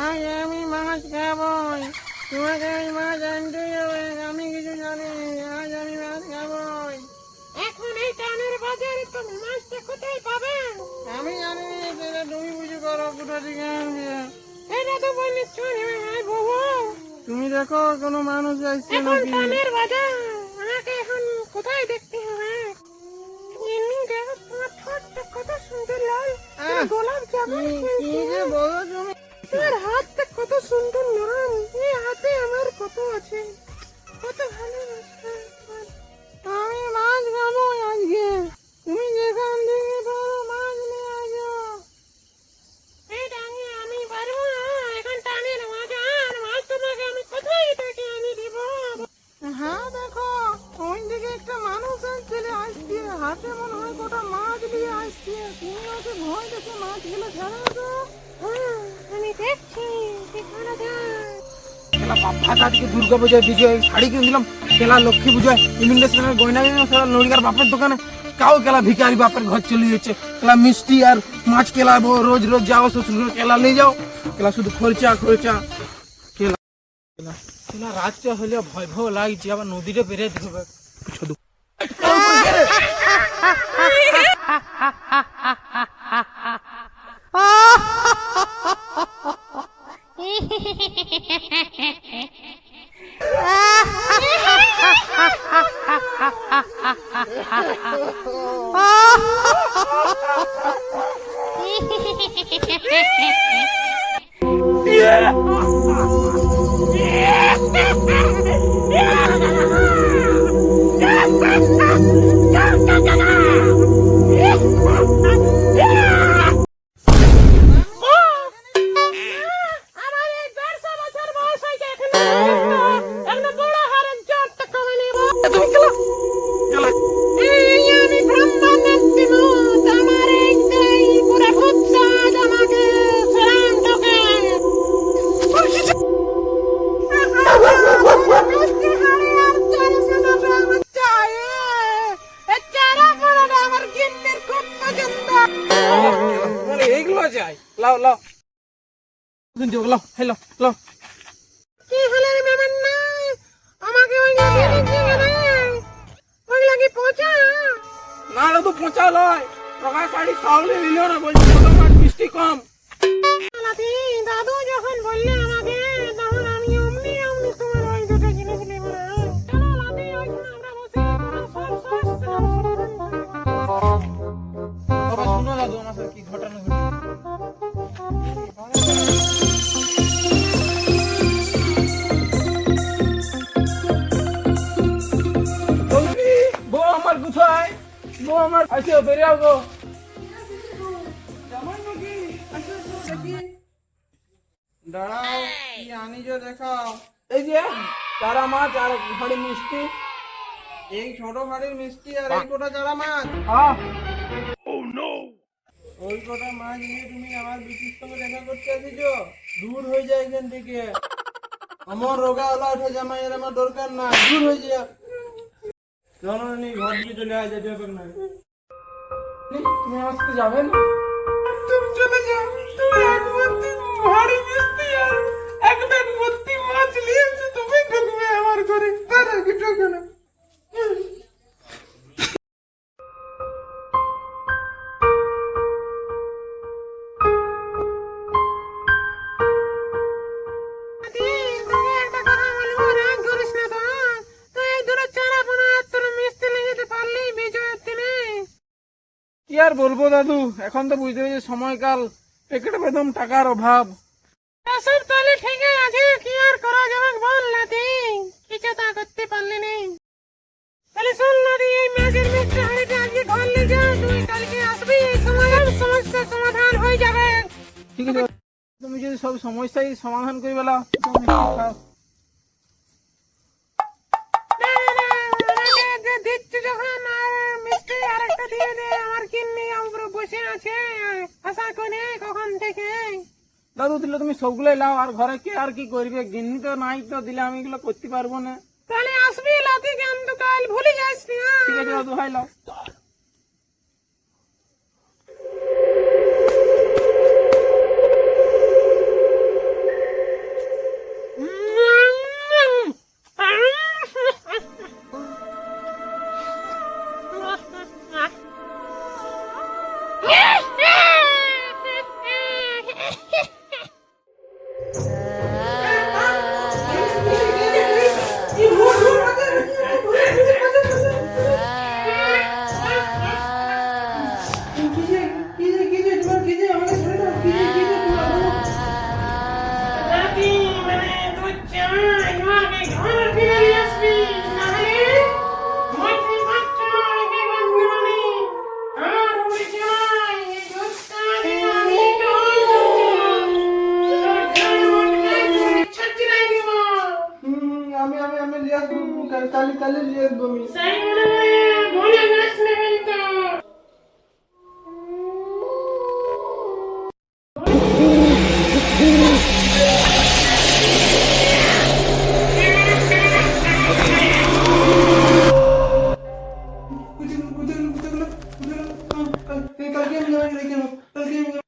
আজ আমি মাছ খাবই, তোমাকে ওই মাছ আনতেই হবে, আমি কিছু জানি, আজ আমি মাছ খাবই। এখন এই টানের বাজারে তো মাছটা কোথায় পাবেন? আমি জানি সেটা তুমি বুঝে করো, কোথা থেকে আনবে। এটা তো বললে চলবে না বাবু। তুমি দেখো কোনো মানুষ আসছে এখন নাকি। টানের বাজার, আমাকে এখন কোথায় দেখতে হবে? এমনি দেখো তোমার ঠোঁটটা কত সুন্দর লাল, গোলাপ জামুন কি যে বলো তুমি। তোমার হাতটা কত সুন্দর নরম, এই হাতে আমার কত আছে, কত ভালোবাসা। আমি মাছ খাবো আজকে, তুমি যেখান থেকে পারো মাছ নিয়ে আসো। এই টানে আমি পারবো না, এখন টানের বাজার, মাছ তোমাকে আমি কোথায় থেকে এনে দিব? হ্যাঁ দেখো ওই দিকে একটা মানুষ চলে আসছে, হাতে মনে হয় কটা মাছ নিয়ে আসছে। তুমি ওকে ভয় দেখে মাছগুলো ছেড়ে তো। আমি দেখছি সেখানে যায়। আজকে দুর্গা পূজায় বিজয় শাড়ি কিনে দিলাম, কেলা লক্ষ্মী পূজায় ইমিগ্রেশনের গয়না কিনে সারা লড়িকার বাপের দোকানে, কাউ কেলা ভিখারি বাপের ঘর চলে যাচ্ছে। কেলা মিষ্টি আর মাছ কেলা রোজ রোজ যাও, শ্বশুর কেলা নিয়ে যাও, কেলা শুধু খরচা খরচা। কেলা কেলা কেলা রাতটা হলে ভয় ভয় লাগছে, আবার নদীটা পেরিয়ে দিতে হবে শুধু। আমার এই 150 বছর বয়স হয়েছে, এখন বড় হারের জ্বরটা কমে নিব। তুমি কেলা কেলা এই আমি ব্রহ্মানন্দ মত, আমার এই পুরো ভূতসাজ আমাকে সালাম তোকে। মিষ্টি হাড়ি আর 400 টাকা আমার চাই। এই চারা পোড়াটা আমার গিন্নির খুব পছন্দ। মানে এইগুলো চাই, লাও লাও লাও হ্যালো লাও। কি হলো রে মেমন না, আমাকে ওই দিয়ে দিচ্ছি কেন? ওইগুলা কি পচা? না রে তো পচা লয়, টাকা শাড়ি সাউলে নিল না, বলছি ছোট মাছ মিষ্টি কম। লাতি, দাদু যখন বললে আমাকে, তখন আমি অমনি অমনি তোমার ওই দুটো জিনিস নেব না। চলো লাতি, ওইখানে আমরা বসে পুরো সব বাবা শুনো দাদু আমার সাথে কি ঘটনা ঘটেছে। বউ আমার কোথায়? বউ আমার আসো, বেরিয়ে গো। দাঁড়াও, কি আনিছো দেখাও। এই যে চারা মাছ আর ঘড়ি মিষ্টি। এই ছোট ভাড়ির মিষ্টি আর এই কটা চারা মাছ। হ্যাঁ ওই কটা মাছ নিয়ে তুমি আমার বিটির সঙ্গে দেখা করতে এসেছো? দূর হয়ে যায় এখান থেকে। আমার রোগা ওলা উঠে জামাইয়ের আমার দরকার না, দূর হয়ে যায়। জননী ঘর দিয়ে চলে আসে, যেতে না। তুমি আমার সাথে যাবে না? তুমি চলে যাও, তুমি এক ভর্তি ভারী মিষ্টি আর এক ব্যাগ ভর্তি মাছ নিয়ে এসে তুমি ঢুকবে আমার ঘরে, তার আগে ঢুকে না। লাতি, তোকে একটা কথা বলবো, রাগ করিস না তো। তুই এই দুটো চারা পোনা তোর মিষ্টি নিয়ে যেতে পারলি বিজয়ের দিনে। কি আর বলবো দাদু, এখন তো বুঝতে পেরেছি সময়কাল, পেকেটে বেদম টাকার অভাব। এসব তাহলে ঠিকই আছে, কি আর করা যাবে বল লাতি, কিছু তা করতে পারলি নি। তাহলে শোন লাতি, এই মাছের মিষ্টি হাড়িটা আজকে ঘর নিয়ে যা, তুই কালকে আসবি, এই সময় সমস্যার সমাধান হয়ে যাবে। ঠিক আছে, তুমি যদি সব সমস্যাই সমাধান করে বেলা তুমি মিষ্টি খাও। আমাকে দিচ্ছি যখন, আর মিষ্টি আরেকটা দিয়ে দে, আমার কিন্নি উপরে বসে আছে আশা করে কখন থেকে। দাদু দিলে তুমি সবগুলোই লাও, আর ঘরে কে আর কি করবে, গিন্নি তো নাই, তো দিলে আমি এগুলো করতে পারবো না। তাহলে আসবি লাতি, কিন্তু কাল ভুলে যাস না। ঠিক আছে দাদু, ভাই লাও। নাতি মানে তুই চাই আমাকে ঘর ফিরে আসবি নাহলে মধ্যে মাত্র একে বন্ধুরানি আর উড়ে যাই এই দুধটা দিয়ে আমি জল তোর ঘর মধ্যে তুই ছচিরাই দিব আমি লিয়ে আসবো কালি লিয়ে আসবো আমি সেই মনে মনে ভুলে যাস না কিন্তু কালকে আমি যাবো